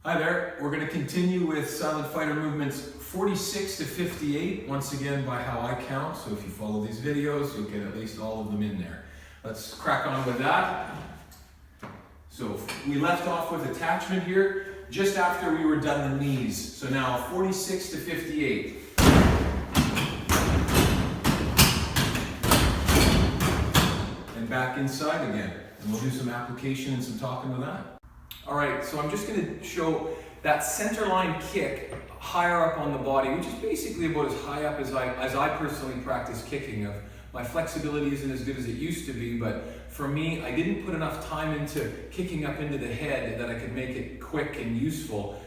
Hi there, we're going to continue with silent fighter movements 46 to 58, once again by how I count, so if you follow these videos, you'll get at least all of them in there. Let's crack on with that. So we left off with attachment here, just after we were done the knees. So now 46 to 58. And back inside again, and we'll do some application and some talking with that. Alright, so I'm just going to show that center line kick higher up on the body, which is basically about as high up as I personally practice kicking. My flexibility isn't as good as it used to be, but for me, I didn't put enough time into kicking up into the head that I could make it quick and useful.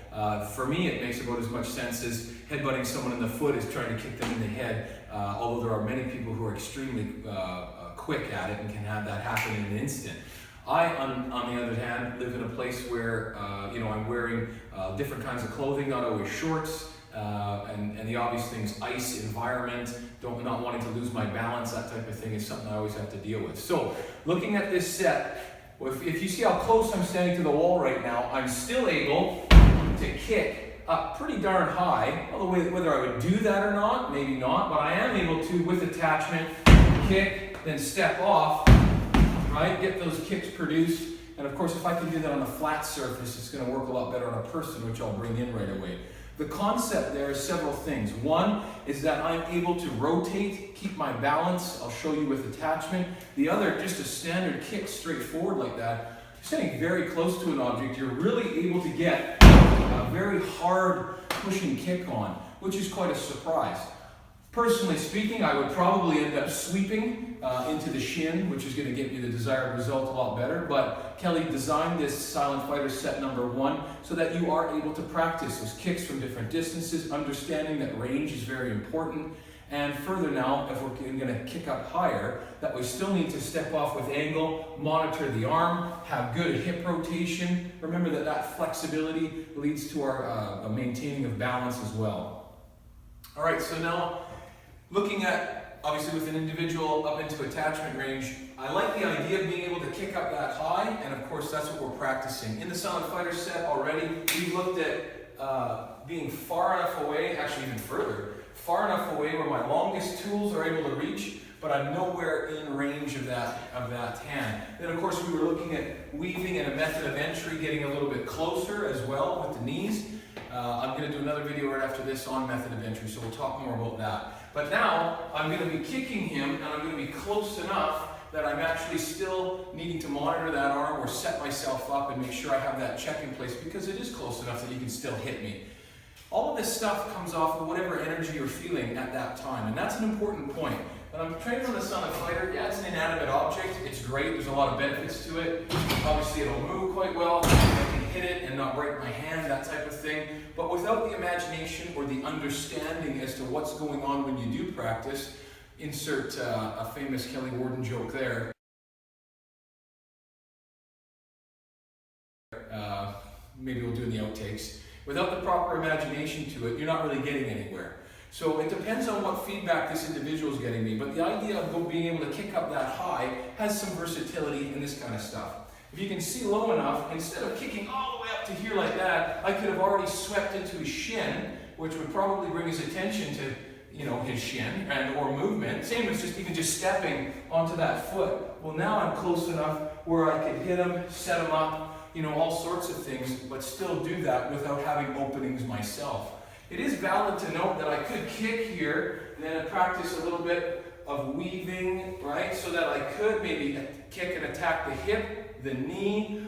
For me, it makes about as much sense as headbutting someone in the foot as trying to kick them in the head, although there are many people who are extremely quick at it and can have that happen in an instant. I, on the other hand, live in a place where I'm wearing different kinds of clothing, not always shorts, and the obvious things, ice, environment, not wanting to lose my balance, that type of thing is something I always have to deal with. So, looking at this set, if you see how close I'm standing to the wall right now, I'm still able to kick up pretty darn high. Although whether I would do that or not, maybe not, but I am able to, with attachment, kick, then step off, right? Get those kicks produced. And of course, if I can do that on a flat surface, it's going to work a lot better on a person, which I'll bring in right away. The concept there is several things. One is that I'm able to rotate, keep my balance. I'll show you with attachment. The other, just a standard kick straight forward like that. Standing very close to an object, you're really able to get a very hard pushing kick on, which is quite a surprise. Personally speaking, I would probably end up sweeping into the shin, which is going to get me the desired result a lot better. But Kelly designed this silent fighter set number 1 so that you are able to practice those kicks from different distances, understanding that range is very important. And further now, if we're going to kick up higher, that we still need to step off with angle, monitor the arm, have good hip rotation. Remember that flexibility leads to our maintaining of balance as well. All right, so now, looking at, obviously with an individual up into attachment range, I like the idea of being able to kick up that high, and of course that's what we're practicing. In the silent fighter set already, we've looked at being far enough away, actually even further, far enough away where my longest tools are able to reach, but I'm nowhere in range of that hand. Then of course we were looking at weaving and a method of entry, getting a little bit closer as well with the knees. I'm going to do another video right after this on method of entry, so we'll talk more about that. But now, I'm going to be kicking him, and I'm going to be close enough that I'm actually still needing to monitor that arm or set myself up and make sure I have that check in place, because it is close enough that you can still hit me. All of this stuff comes off of whatever energy you're feeling at that time, and that's an important point. When I'm training on the silent fighter, yeah, it's an inanimate object. It's great. There's a lot of benefits to it. Obviously, it'll move quite well. I can hit it and not break my hand, that type of thing. But without the imagination or the understanding as to what's going on when you do practice, insert a famous Kelly Worden joke there. Maybe we'll do in the outtakes. Without the proper imagination to it, you're not really getting anywhere. So it depends on what feedback this individual is getting me, but the idea of being able to kick up that high has some versatility in this kind of stuff. If you can see low enough, instead of kicking all the way up to here like that, I could have already swept into his shin, which would probably bring his attention to, his shin or movement. Same as even just stepping onto that foot. Well, now I'm close enough where I could hit him, set him up, all sorts of things, but still do that without having openings myself. It is valid to note that I could kick here and then practice a little bit of weaving, right? So that I could maybe kick and attack the hip, the knee,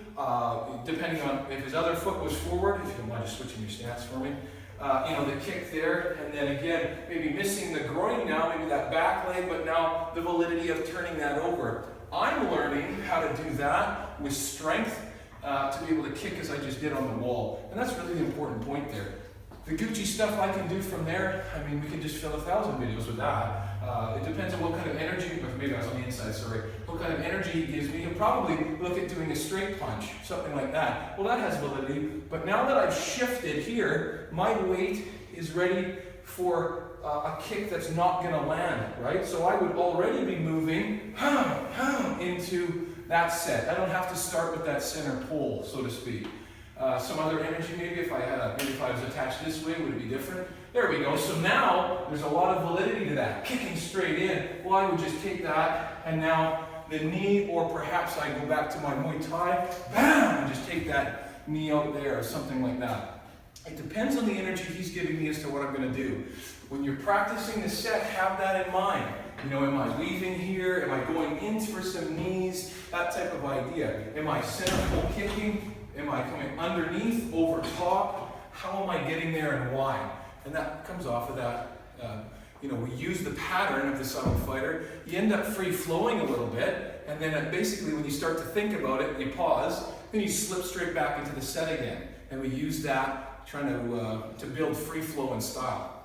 depending on if his other foot was forward, if you don't mind just switching your stance for me. The kick there, and then again, maybe missing the groin now, maybe that back leg, but now the validity of turning that over. I'm learning how to do that with strength to be able to kick as I just did on the wall. And that's really the important point there. The Gucci stuff I can do from there, we can just fill 1,000 videos with that. It depends on what kind of energy, maybe I was on the inside, sorry, what kind of energy he gives me. He'll probably look at doing a straight punch, something like that. Well, that has validity, but now that I've shifted here, my weight is ready for a kick that's not going to land, right? So I would already be moving into that set. I don't have to start with that center pull, so to speak. some other energy maybe. If I was attached this way, would it be different? There we go. So now there's a lot of validity to that. Kicking straight in. Well, I would just take that, and now the knee, or perhaps I go back to my Muay Thai, bam, and just take that knee out there or something like that. It depends on the energy he's giving me as to what I'm going to do. When you're practicing the set, have that in mind. You know, am I weaving here? Am I going in for some knees? That type of idea. Am I center pull kicking? Am I coming underneath, over top? How am I getting there and why? And that comes off of that. You know, we use the pattern of the silent fighter. You end up free flowing a little bit, and then basically when you start to think about it, you pause, then you slip straight back into the set again. And we use that trying to build free flow and style.